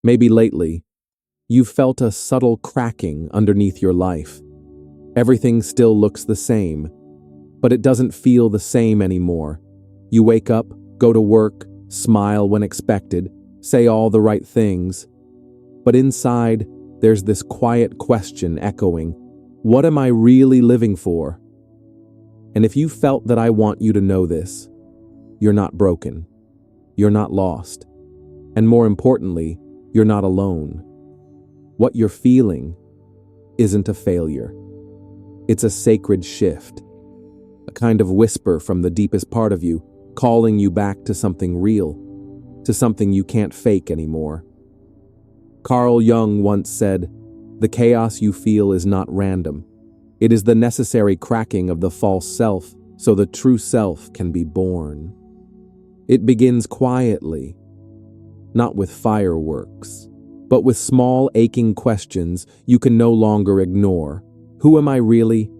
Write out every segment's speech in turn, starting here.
Maybe lately, you've felt a subtle cracking underneath your life. Everything still looks the same, but it doesn't feel the same anymore. You wake up, go to work, smile when expected, say all the right things. But inside, there's this quiet question echoing, what am I really living for? And if you felt that, I want you to know this. You're not broken. You're not lost. And more importantly, you're not alone. What you're feeling isn't a failure. It's a sacred shift, a kind of whisper from the deepest part of you, calling you back to something real, to something you can't fake anymore. Carl Jung once said, "The chaos you feel is not random. It is the necessary cracking of the false self so the true self can be born." It begins quietly, not with fireworks, but with small aching questions you can no longer ignore. Who am I really?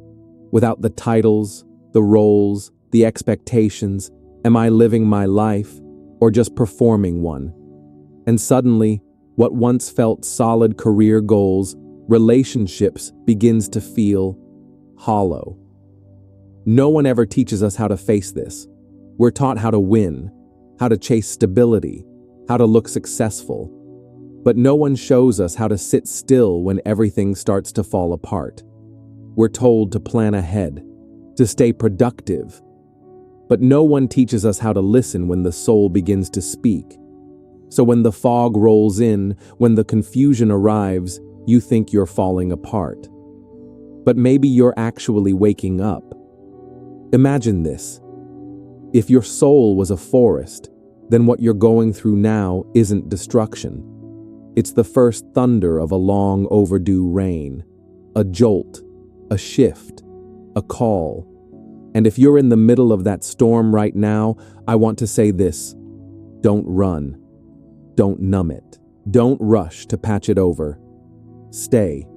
Without the titles, the roles, the expectations, am I living my life or just performing one? And suddenly, what once felt solid career goals, relationships, begins to feel hollow. No one ever teaches us how to face this. We're taught how to win, how to chase stability, how to look successful. But no one shows us how to sit still when everything starts to fall apart. We're told to plan ahead, to stay productive. But no one teaches us how to listen when the soul begins to speak. So when the fog rolls in, when the confusion arrives, you think you're falling apart. But maybe you're actually waking up. Imagine this. If your soul was a forest, then what you're going through now isn't destruction. It's the first thunder of a long overdue rain, a jolt, a shift, a call. And if you're in the middle of that storm right now, I want to say this: don't run. Don't numb it. Don't rush to patch it over. Stay,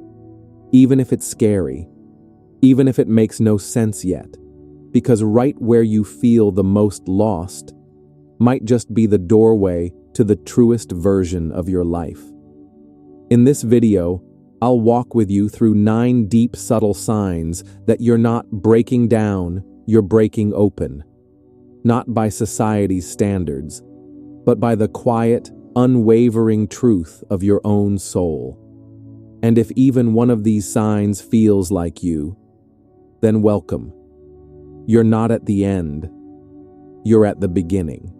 even if it's scary, even if it makes no sense yet, because right where you feel the most lost might just be the doorway to the truest version of your life. In this video, I'll walk with you through 9 deep, subtle signs that you're not breaking down, you're breaking open. Not by society's standards, but by the quiet, unwavering truth of your own soul. And if even one of these signs feels like you, then welcome. You're not at the end. You're at the beginning.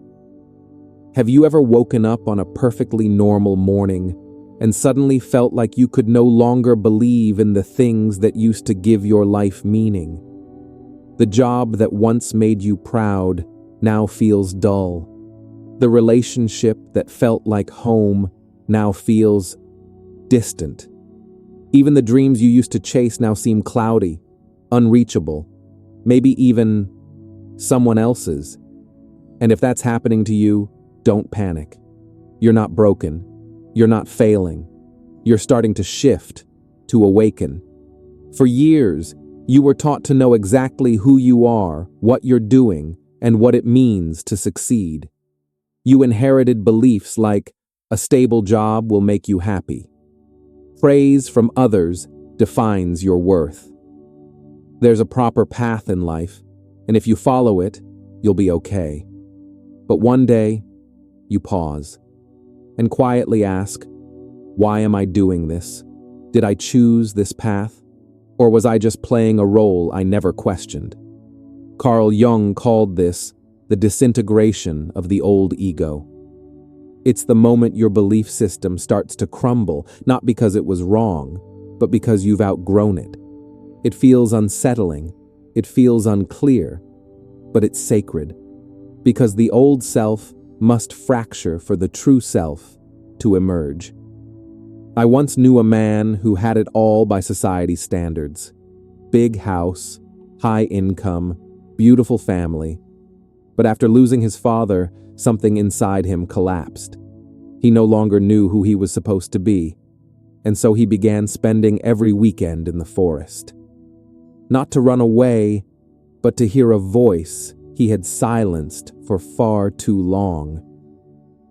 Have you ever woken up on a perfectly normal morning and suddenly felt like you could no longer believe in the things that used to give your life meaning? The job that once made you proud now feels dull. The relationship that felt like home now feels distant. Even the dreams you used to chase now seem cloudy, unreachable, maybe even someone else's. And if that's happening to you, don't panic. You're not broken. You're not failing. You're starting to shift, to awaken. For years, you were taught to know exactly who you are, what you're doing, and what it means to succeed. You inherited beliefs like, a stable job will make you happy. Praise from others defines your worth. There's a proper path in life, and if you follow it, you'll be okay. But one day, you pause and quietly ask, why am I doing this? Did I choose this path? Or was I just playing a role I never questioned? Carl Jung called this the disintegration of the old ego. It's the moment your belief system starts to crumble, not because it was wrong, but because you've outgrown it. It feels unsettling, it feels unclear, but it's sacred, because the old self must fracture for the true self to emerge. I once knew a man who had it all by society's standards. Big house, high income, beautiful family. But after losing his father, something inside him collapsed. He no longer knew who he was supposed to be, and so he began spending every weekend in the forest. Not to run away, but to hear a voice he had silenced for far too long.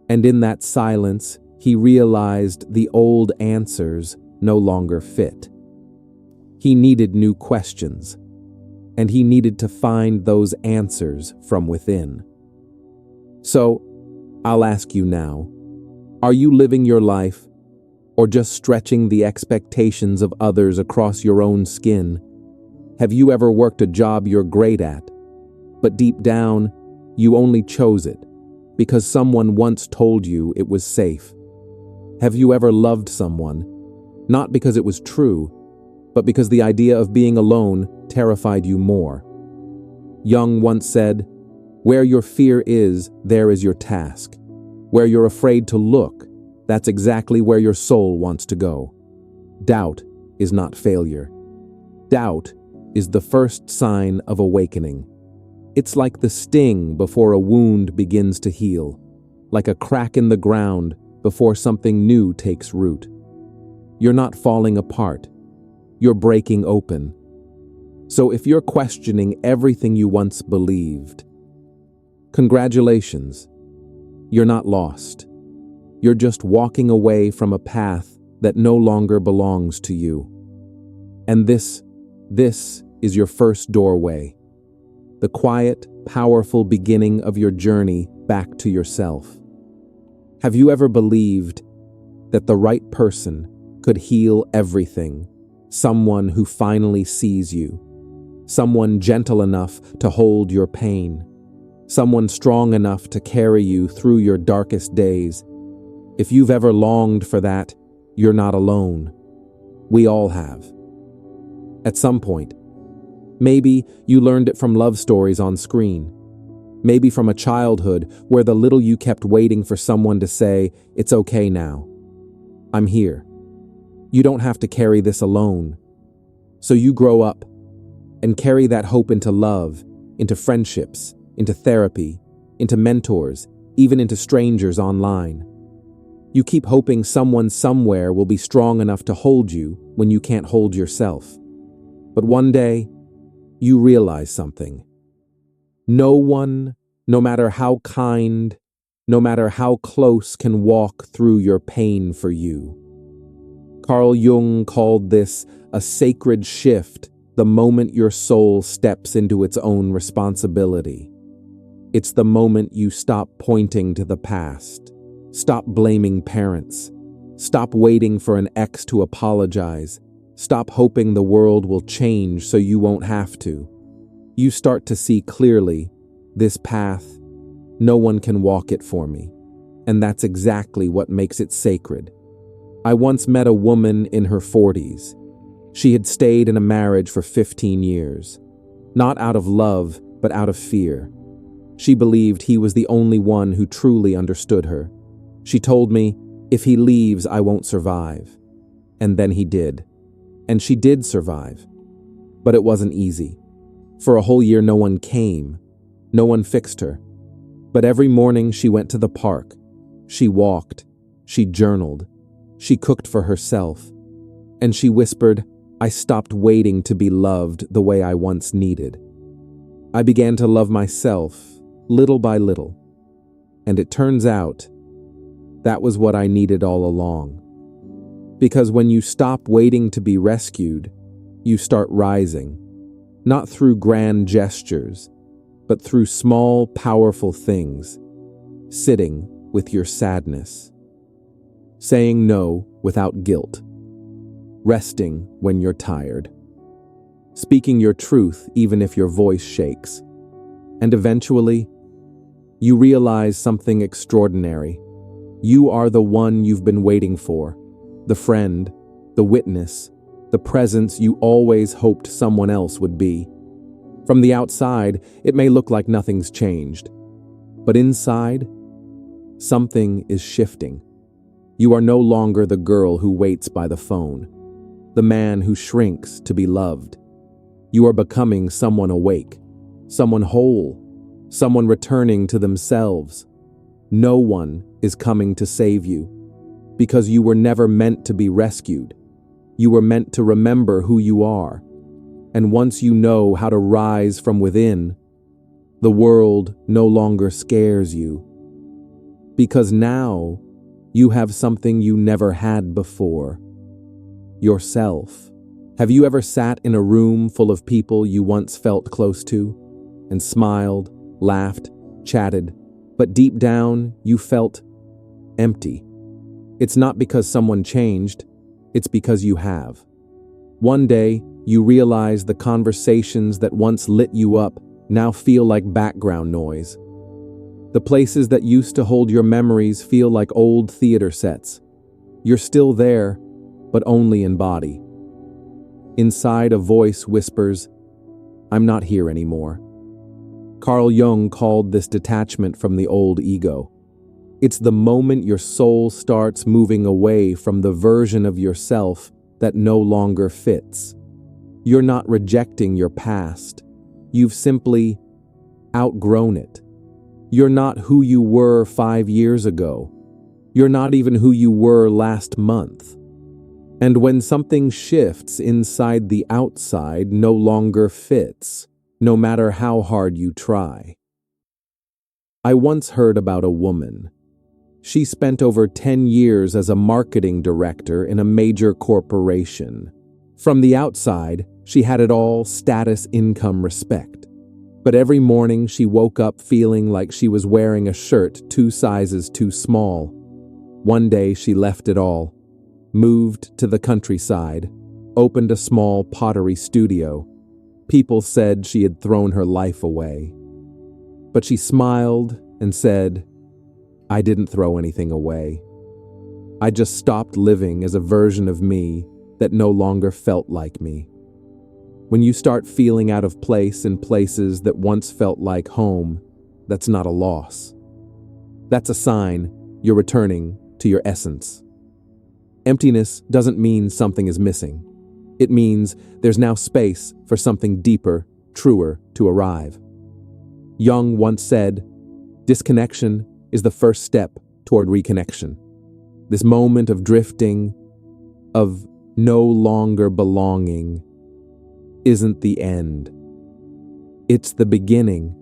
And in that silence, he realized the old answers no longer fit. He needed new questions, and he needed to find those answers from within. So, I'll ask you now, are you living your life, or just stretching the expectations of others across your own skin? Have you ever worked a job you're great at, but deep down, you only chose it because someone once told you it was safe? Have you ever loved someone, not because it was true, but because the idea of being alone terrified you more? Jung once said, "Where your fear is, there is your task. Where you're afraid to look, that's exactly where your soul wants to go." Doubt is not failure. Doubt is the first sign of awakening. It's like the sting before a wound begins to heal, like a crack in the ground before something new takes root. You're not falling apart. You're breaking open. So if you're questioning everything you once believed, congratulations. You're not lost. You're just walking away from a path that no longer belongs to you. And this is your first doorway, the quiet, powerful beginning of your journey back to yourself. Have you ever believed that the right person could heal everything? Someone who finally sees you, someone gentle enough to hold your pain, someone strong enough to carry you through your darkest days. If you've ever longed for that, you're not alone. We all have. At some point. Maybe you learned it from love stories on screen. Maybe from a childhood where the little you kept waiting for someone to say, "It's okay now. I'm here." You don't have to carry this alone. So you grow up and carry that hope into love, into friendships, into therapy, into mentors, even into strangers online. You keep hoping someone somewhere will be strong enough to hold you when you can't hold yourself. But one day, you realize something. No one, no matter how kind, no matter how close, can walk through your pain for you. Carl Jung called this a sacred shift the moment your soul steps into its own responsibility. It's the moment you stop pointing to the past, stop blaming parents, stop waiting for an ex to apologize, stop hoping the world will change so you won't have to. You start to see clearly, this path, no one can walk it for me. And that's exactly what makes it sacred. I once met a woman in her 40s. She had stayed in a marriage for 15 years, not out of love, but out of fear. She believed he was the only one who truly understood her. She told me, "If he leaves, I won't survive." And then he did. And she did survive. But it wasn't easy. For a whole year, no one came. No one fixed her. But every morning she went to the park. She walked. She journaled. She cooked for herself. And she whispered, "I stopped waiting to be loved the way I once needed. I began to love myself, little by little. And it turns out, that was what I needed all along. Because when you stop waiting to be rescued, you start rising, not through grand gestures, but through small, powerful things, sitting with your sadness, saying no without guilt, resting when you're tired, speaking your truth even if your voice shakes. And eventually, you realize something extraordinary. You are the one you've been waiting for, the friend, the witness, the presence you always hoped someone else would be. From the outside, it may look like nothing's changed. But inside, something is shifting. You are no longer the girl who waits by the phone, the man who shrinks to be loved. You are becoming someone awake, someone whole, someone returning to themselves. No one is coming to save you, because you were never meant to be rescued. You were meant to remember who you are. And once you know how to rise from within, the world no longer scares you. Because now You have something you never had before. Yourself. Have you ever sat in a room full of people you once felt close to and smiled, laughed, chatted, but deep down you felt empty? It's not because someone changed, it's because you have. One day, you realize the conversations that once lit you up now feel like background noise. The places that used to hold your memories feel like old theater sets. You're still there, but only in body. Inside, a voice whispers, "I'm not here anymore." Carl Jung called this detachment from the old ego. It's the moment your soul starts moving away from the version of yourself that no longer fits. You're not rejecting your past. You've simply outgrown it. You're not who you were 5 years ago. You're not even who you were last month. And when something shifts inside, the outside no longer fits, no matter how hard you try. I once heard about a woman. She spent over 10 years as a marketing director in a major corporation. From the outside, she had it all: status, income, respect. But every morning she woke up feeling like she was wearing a shirt 2 sizes too small. One day she left it all, moved to the countryside, opened a small pottery studio. People said she had thrown her life away. But she smiled and said, "I didn't throw anything away. I just stopped living as a version of me that no longer felt like me." When you start feeling out of place in places that once felt like home, that's not a loss. That's a sign you're returning to your essence. Emptiness doesn't mean something is missing. It means there's now space for something deeper, truer to arrive. Jung once said, "Disconnection is the first step toward reconnection." This moment of drifting, of no longer belonging, isn't the end. It's the beginning.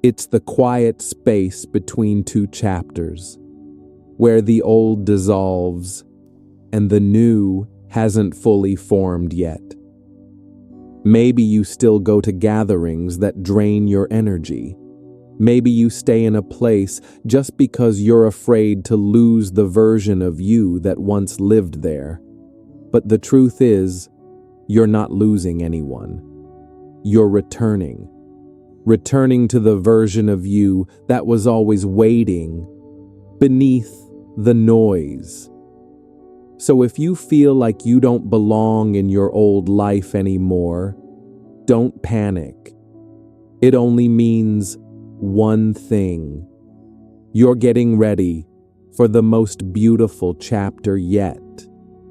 It's the quiet space between 2 chapters, where the old dissolves and the new hasn't fully formed yet. Maybe you still go to gatherings that drain your energy. Maybe you stay in a place just because you're afraid to lose the version of you that once lived there. But the truth is, you're not losing anyone. You're returning. Returning to the version of you that was always waiting beneath the noise. So if you feel like you don't belong in your old life anymore, don't panic. It only means one thing. You're getting ready for the most beautiful chapter yet.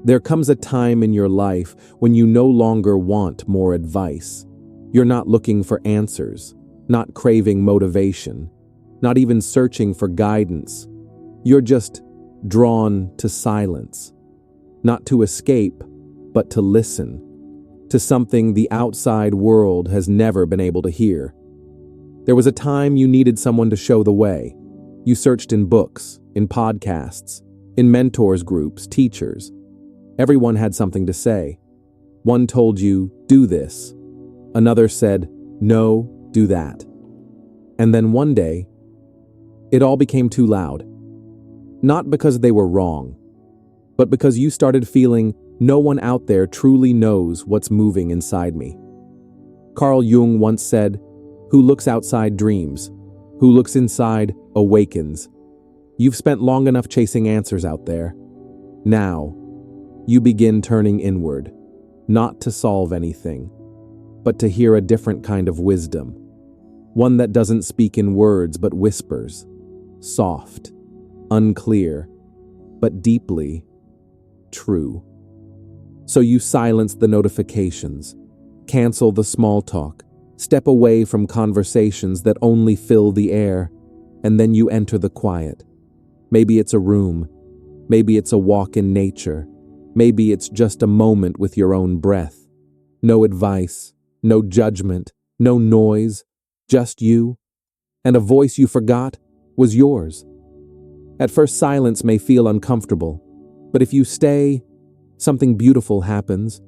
There comes a time in your life when you no longer want more advice. You're not looking for answers, not craving motivation, not even searching for guidance. You're just drawn to silence, not to escape, but to listen, to something the outside world has never been able to hear. There was a time you needed someone to show the way. You searched in books, in podcasts, in mentors groups, teachers. Everyone had something to say. One told you, "Do this." Another said, "No, do that." And then one day, it all became too loud. Not because they were wrong, but because you started feeling, "No one out there truly knows what's moving inside me." Carl Jung once said, "Who looks outside dreams. Who looks inside awakens." You've spent long enough chasing answers out there. Now, you begin turning inward, not to solve anything, but to hear a different kind of wisdom. One that doesn't speak in words but whispers, soft, unclear, but deeply true. So you silence the notifications, cancel the small talk, step away from conversations that only fill the air, and then you enter the quiet. Maybe it's a room, maybe it's a walk in nature, maybe it's just a moment with your own breath. No advice, no judgment, no noise, just you, and a voice you forgot was yours. At first, silence may feel uncomfortable, but if you stay, something beautiful happens.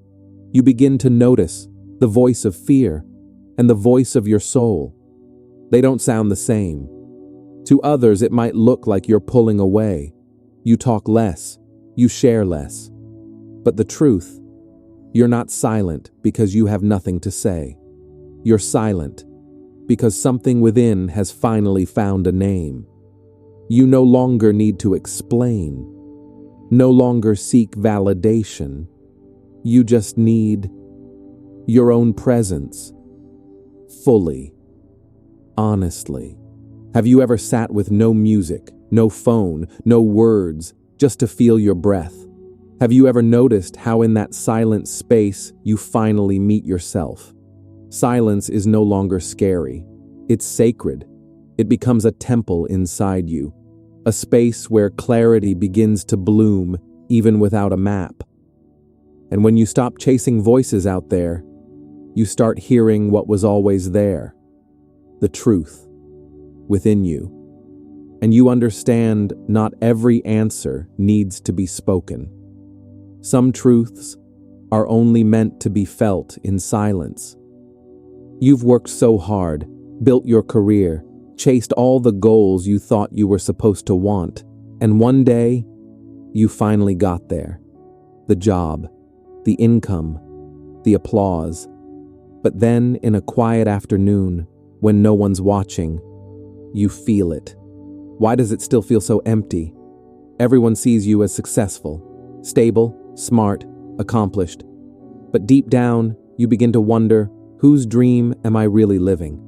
You begin to notice the voice of fear and the voice of your soul. They don't sound the same. To others, it might look like you're pulling away. You talk less, you share less. But the truth, you're not silent because you have nothing to say. You're silent because something within has finally found a name. You no longer need to explain, no longer seek validation. You just need your own presence, fully, honestly. Have you ever sat with no music, no phone, no words, just to feel your breath? Have you ever noticed how in that silent space you finally meet yourself? Silence is no longer scary. It's sacred. It becomes a temple inside you, a space where clarity begins to bloom even without a map. And when you stop chasing voices out there, you start hearing what was always there, the truth within you. And you understand not every answer needs to be spoken. Some truths are only meant to be felt in silence. You've worked so hard, built your career, chased all the goals you thought you were supposed to want, and one day, you finally got there. The job, the income, the applause. But then, in a quiet afternoon, when no one's watching, you feel it. Why does it still feel so empty? Everyone sees you as successful, stable, smart, accomplished. But deep down, you begin to wonder, whose dream am I really living?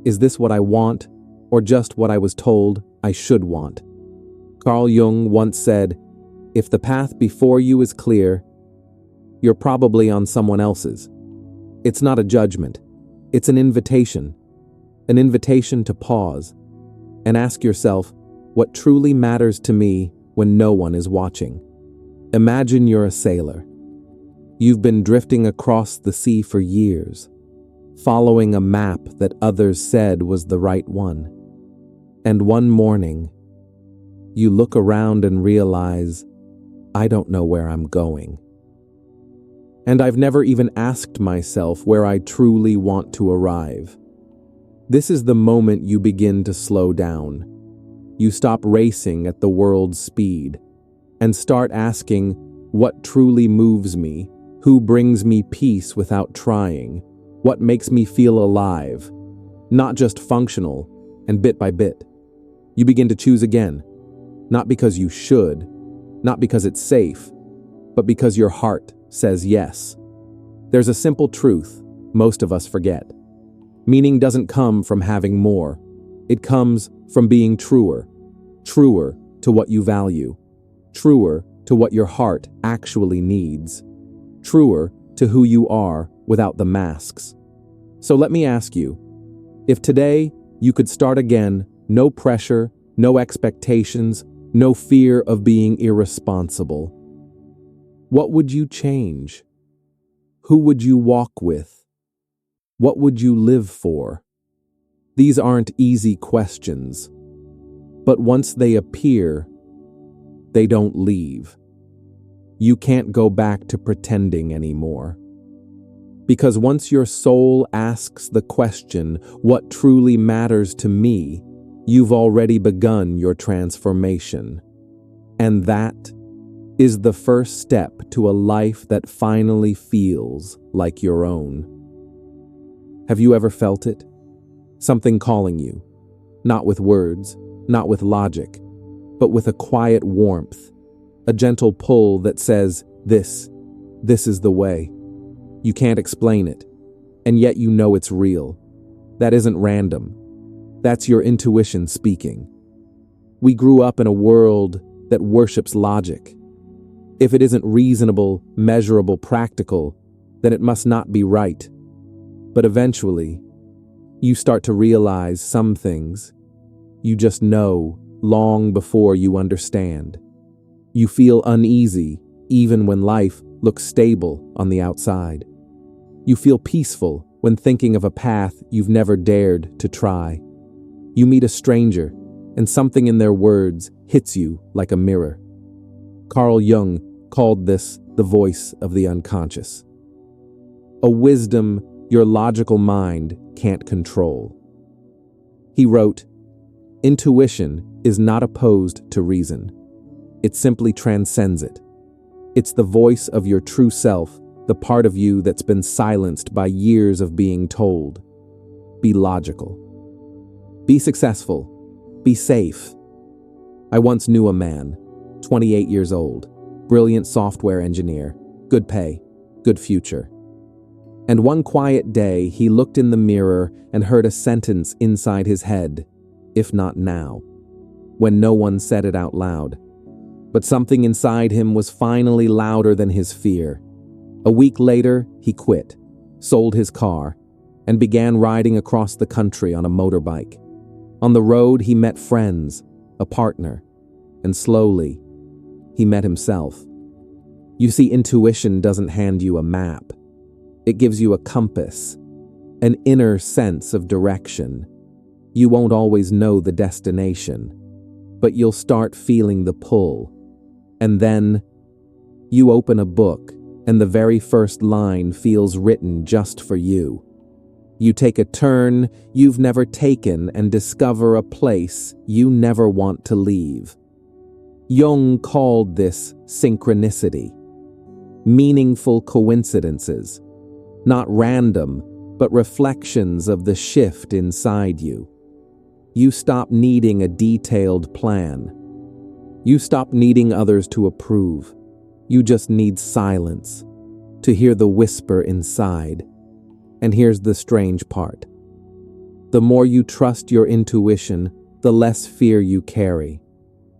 Is this what I want, or just what I was told I should want? Carl Jung once said, "If the path before you is clear, you're probably on someone else's." It's not a judgment. It's an invitation to pause and ask yourself, what truly matters to me when no one is watching? Imagine you're a sailor. You've been drifting across the sea for years, following a map that others said was the right one. And one morning, you look around and realize, I don't know where I'm going. And I've never even asked myself where I truly want to arrive. This is the moment you begin to slow down. You stop racing at the world's speed and start asking, what truly moves me? Who brings me peace without trying? What makes me feel alive? Not just functional, and bit by bit. You begin to choose again, not because you should, not because it's safe, but because your heart says yes. There's a simple truth most of us forget. Meaning doesn't come from having more. It comes from being truer to what you value, truer to what your heart actually needs, truer to who you are without the masks. So let me ask you, if today you could start again, no pressure, no expectations, no fear of being irresponsible, what would you change? Who would you walk with? What would you live for? These aren't easy questions, but once they appear, they don't leave. You can't go back to pretending anymore. Because once your soul asks the question, what truly matters to me, you've already begun your transformation. And that is the first step to a life that finally feels like your own. Have you ever felt it? Something calling you, not with words, not with logic, but with a quiet warmth, a gentle pull that says, this is the way. You can't explain it, and yet you know it's real. That isn't random. That's your intuition speaking. We grew up in a world that worships logic. If it isn't reasonable, measurable, practical, then it must not be right. But eventually, you start to realize some things you just know long before you understand. You feel uneasy even when life looks stable on the outside. You feel peaceful when thinking of a path you've never dared to try. You meet a stranger and something in their words hits you like a mirror. Carl Jung called this the voice of the unconscious, a wisdom your logical mind can't control. He wrote, "Intuition is not opposed to reason. It simply transcends it. It's the voice of your true self, the part of you that's been silenced by years of being told. Be logical. Be successful. Be safe." I once knew a man, 28 years old, brilliant software engineer, good pay, good future. And one quiet day, he looked in the mirror and heard a sentence inside his head, "If not now," when no one said it out loud. But something inside him was finally louder than his fear. A week later, he quit, sold his car, and began riding across the country on a motorbike. On the road, he met friends, a partner, and slowly, he met himself. You see, intuition doesn't hand you a map. It gives you a compass, an inner sense of direction. You won't always know the destination, but you'll start feeling the pull. And then, you open a book, and the very first line feels written just for you. You take a turn you've never taken and discover a place you never want to leave. Jung called this synchronicity, meaningful coincidences, not random, but reflections of the shift inside you. You stop needing a detailed plan. You stop needing others to approve. You just need silence to hear the whisper inside. And here's the strange part. The more you trust your intuition, the less fear you carry.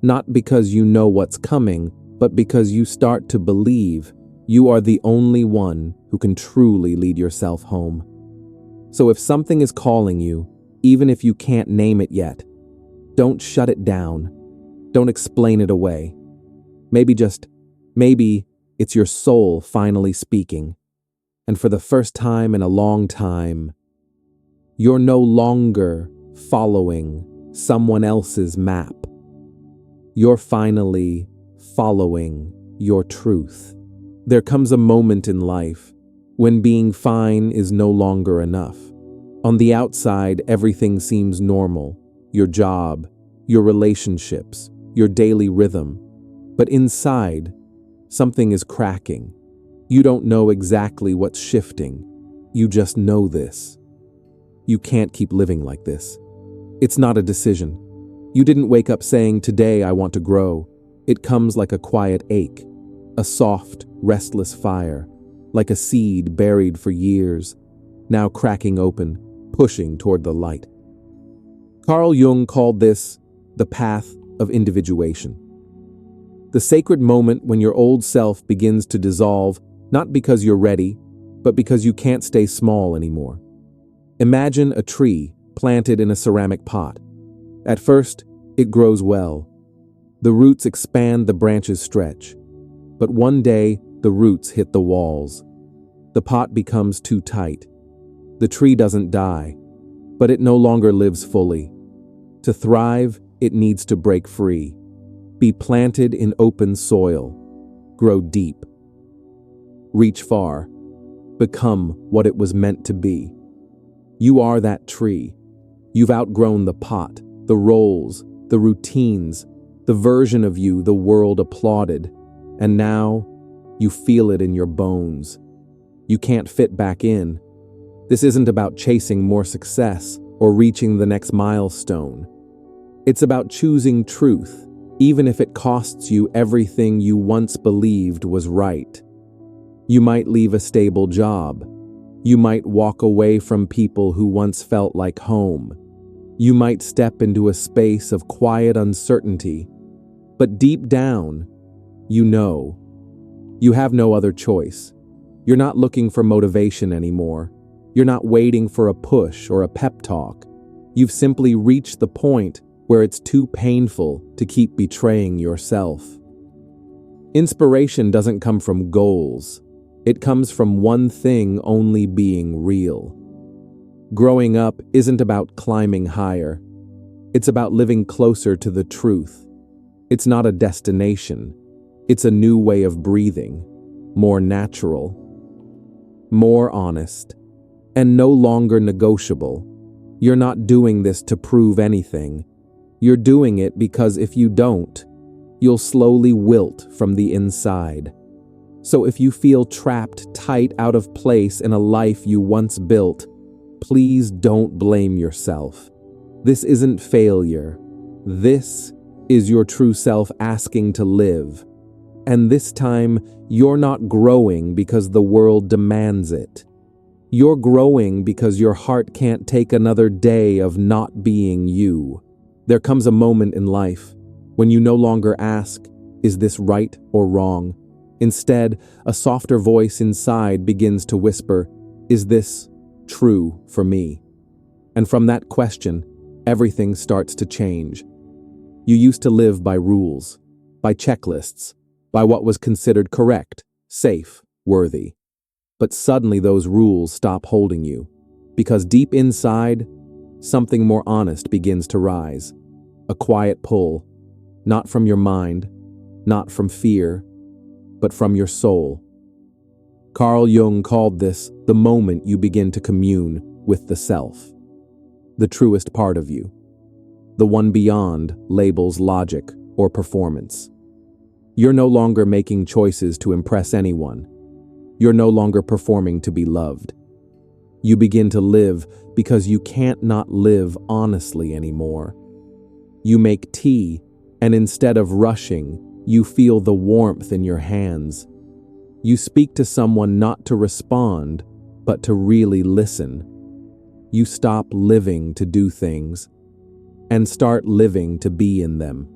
Not because you know what's coming, but because you start to believe you are the only one who can truly lead yourself home. So if something is calling you, even if you can't name it yet, don't shut it down. Don't explain it away. Maybe it's your soul finally speaking. And for the first time in a long time, you're no longer following someone else's map. You're finally following your truth. There comes a moment in life when being fine is no longer enough. On the outside, everything seems normal. Your job, your relationships, your daily rhythm. But inside, something is cracking. You don't know exactly what's shifting. You just know this. You can't keep living like this. It's not a decision. You didn't wake up saying, "Today I want to grow." It comes like a quiet ache, a soft, restless fire, like a seed buried for years, now cracking open, pushing toward the light. Carl Jung called this the path of individuation. The sacred moment when your old self begins to dissolve, not because you're ready, but because you can't stay small anymore. Imagine a tree planted in a ceramic pot. At first, it grows well. The roots expand, the branches stretch. But one day, the roots hit the walls. The pot becomes too tight. The tree doesn't die, but it no longer lives fully. To thrive, it needs to break free. Be planted in open soil. Grow deep. Reach far. Become what it was meant to be. You are that tree. You've outgrown the pot, the roles, the routines, the version of you the world applauded, and now you feel it in your bones. You can't fit back in. This isn't about chasing more success or reaching the next milestone. It's about choosing truth, even if it costs you everything you once believed was right. You might leave a stable job. You might walk away from people who once felt like home. You might step into a space of quiet uncertainty. But deep down, you know. You have no other choice. You're not looking for motivation anymore. You're not waiting for a push or a pep talk. You've simply reached the point where it's too painful to keep betraying yourself. Inspiration doesn't come from goals. It comes from one thing only being real. Growing up isn't about climbing higher. It's about living closer to the truth. It's not a destination. It's a new way of breathing, more natural, more honest, and no longer negotiable. You're not doing this to prove anything. You're doing it because if you don't, you'll slowly wilt from the inside. So if you feel trapped tight out of place in a life you once built, please don't blame yourself. This isn't failure. This is your true self asking to live. And this time, you're not growing because the world demands it. You're growing because your heart can't take another day of not being you. There comes a moment in life when you no longer ask, is this right or wrong? Instead, a softer voice inside begins to whisper, is this true for me? And from that question, everything starts to change. You used to live by rules, by checklists, by what was considered correct, safe, worthy. But suddenly those rules stop holding you, because deep inside, something more honest begins to rise. A quiet pull, not from your mind, not from fear, but from your soul. Carl Jung called this the moment you begin to commune with the self, the truest part of you, the one beyond labels, logic, or performance. You're no longer making choices to impress anyone. You're no longer performing to be loved. You begin to live because you can't not live honestly anymore. You make tea, and instead of rushing, you feel the warmth in your hands. You speak to someone not to respond, but to really listen. You stop living to do things and start living to be in them.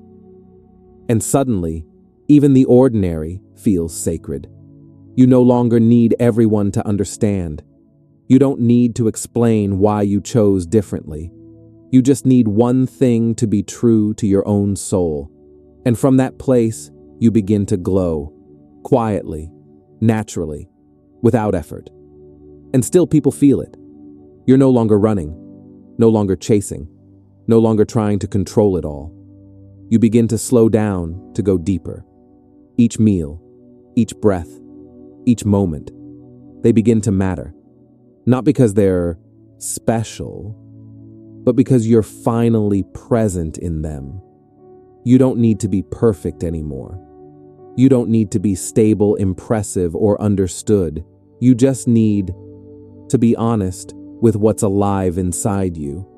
And suddenly, even the ordinary feels sacred. You no longer need everyone to understand. You don't need to explain why you chose differently. You just need one thing to be true to your own soul. And from that place, you begin to glow, quietly, naturally, without effort. And still people feel it. You're no longer running, no longer chasing, no longer trying to control it all. You begin to slow down, to go deeper. Each meal, each breath, each moment, they begin to matter. Not because they're special, but because you're finally present in them. You don't need to be perfect anymore. You don't need to be stable, impressive, or understood. You just need to be honest with what's alive inside you.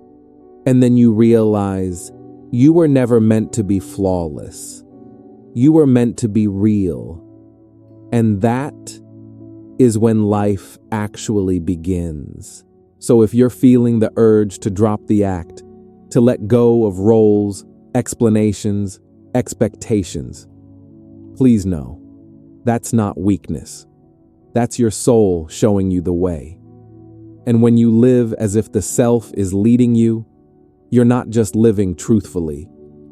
And then you realize you were never meant to be flawless. You were meant to be real. And that is when life actually begins. So if you're feeling the urge to drop the act, to let go of roles, explanations, expectations, please know, that's not weakness. That's your soul showing you the way. And when you live as if the self is leading you, you're not just living truthfully.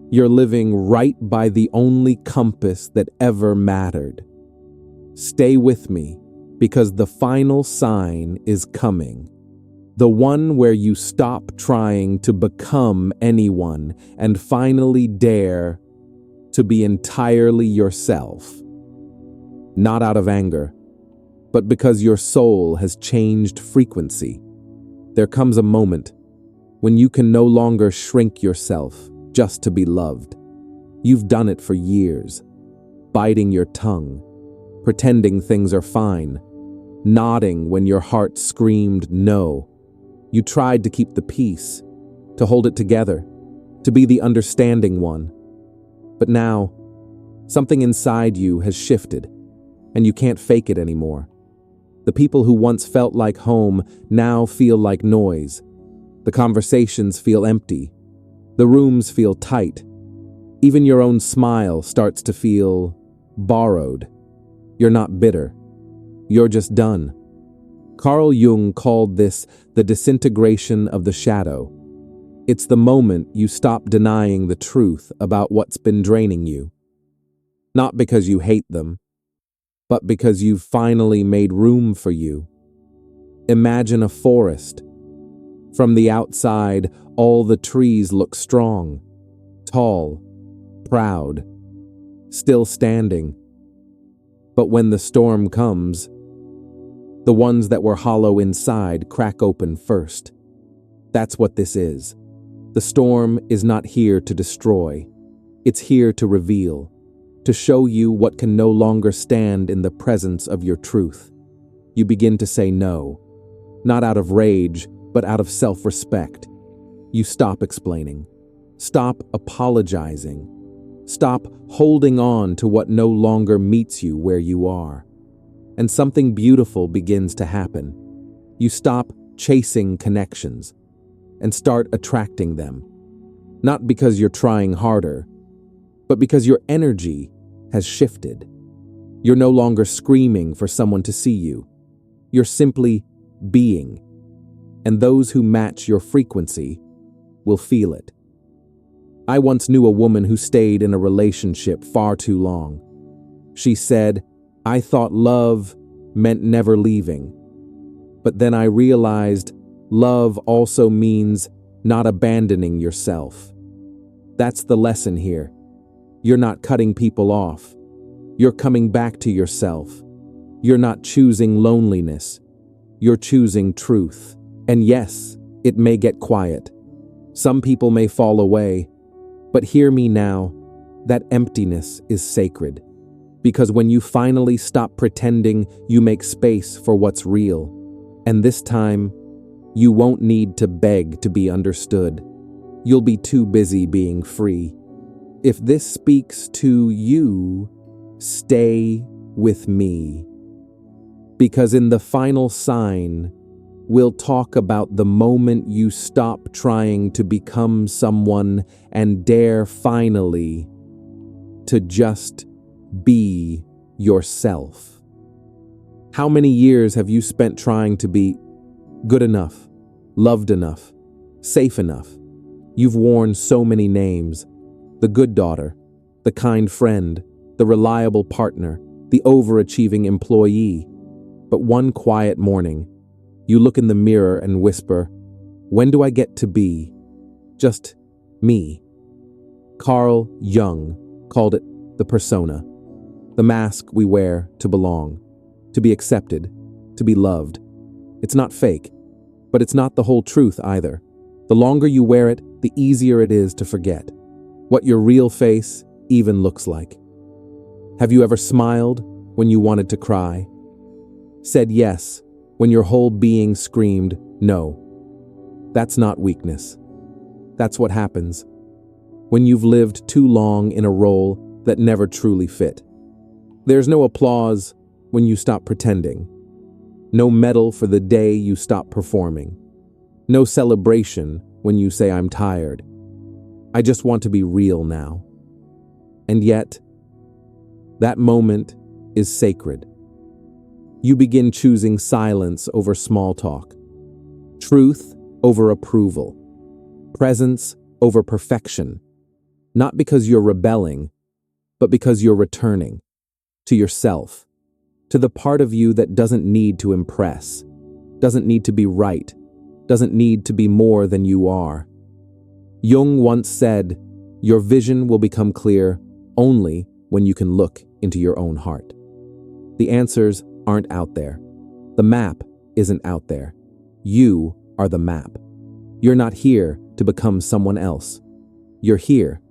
You're living right by the only compass that ever mattered. Stay with me, because the final sign is coming. The one where you stop trying to become anyone and finally dare to be entirely yourself. Not out of anger, but because your soul has changed frequency. There comes a moment when you can no longer shrink yourself just to be loved. You've done it for years, biting your tongue, pretending things are fine, nodding when your heart screamed no. You tried to keep the peace, to hold it together, to be the understanding one. But now, something inside you has shifted, and you can't fake it anymore. The people who once felt like home now feel like noise. The conversations feel empty. The rooms feel tight. Even your own smile starts to feel borrowed. You're not bitter. You're just done. Carl Jung called this the disintegration of the shadow. It's the moment you stop denying the truth about what's been draining you. Not because you hate them, but because you've finally made room for you. Imagine a forest. From the outside, All the trees look strong, tall, proud, still standing. But when the storm comes, the ones that were hollow inside crack open first. That's what this is. The storm is not here to destroy. It's here to reveal, to show you what can no longer stand in the presence of your truth. You begin to say no, not out of rage, but out of self-respect. You stop explaining. Stop apologizing. Stop holding on to what no longer meets you where you are. And something beautiful begins to happen. You stop chasing connections and start attracting them. Not because you're trying harder, but because your energy has shifted. You're no longer screaming for someone to see you. You're simply being. And those who match your frequency will feel it. I once knew a woman who stayed in a relationship far too long. She said, "I thought love meant never leaving. But then I realized love also means not abandoning yourself." That's the lesson here. You're not cutting people off. You're coming back to yourself. You're not choosing loneliness. You're choosing truth. And yes, it may get quiet. Some people may fall away. But hear me now, that emptiness is sacred. Because when you finally stop pretending, you make space for what's real. And this time, you won't need to beg to be understood. You'll be too busy being free. If this speaks to you, stay with me. Because in the final sign, we'll talk about the moment you stop trying to become someone and dare finally to just be yourself. How many years have you spent trying to be good enough, loved enough, safe enough? You've worn so many names: the good daughter, the kind friend, the reliable partner, the overachieving employee. But one quiet morning, you look in the mirror and whisper, "When do I get to be just me?" Carl Jung called it the persona, the mask we wear to belong, to be accepted, to be loved. It's not fake, but it's not the whole truth either. The longer you wear it, the easier it is to forget what your real face even looks like. Have you ever smiled when you wanted to cry? Said yes when your whole being screamed no? That's not weakness. That's what happens when you've lived too long in a role that never truly fit. There's no applause when you stop pretending. No medal for the day you stop performing. No celebration when you say, "I'm tired. I just want to be real now." And yet, that moment is sacred. You begin choosing silence over small talk, truth over approval, presence over perfection, not because you're rebelling, but because you're returning to yourself, to the part of you that doesn't need to impress, doesn't need to be right, doesn't need to be more than you are. Jung once said, "Your vision will become clear only when you can look into your own heart." The answers aren't out there. The map isn't out there. You are the map. You're not here to become someone else. You're here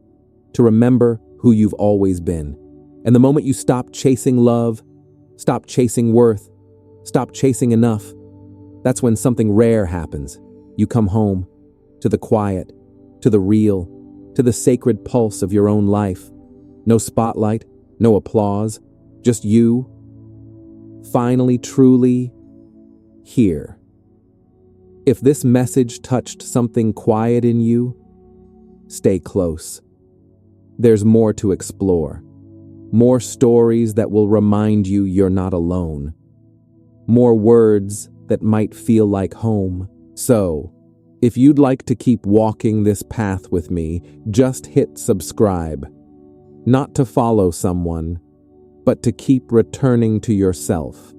to remember who you've always been. And the moment you stop chasing love, stop chasing worth, stop chasing enough, that's when something rare happens. You come home to the quiet, to the real, to the sacred pulse of your own life. No spotlight, no applause, just you, finally, truly here. If this message touched something quiet in you, stay close. There's more to explore. More stories that will remind you you're not alone. More words that might feel like home. So, if you'd like to keep walking this path with me, just hit subscribe. Not to follow someone, but to keep returning to yourself.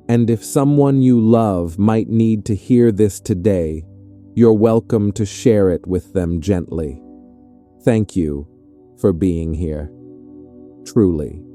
And if someone you love might need to hear this today, you're welcome to share it with them gently. Thank you for being here. Truly.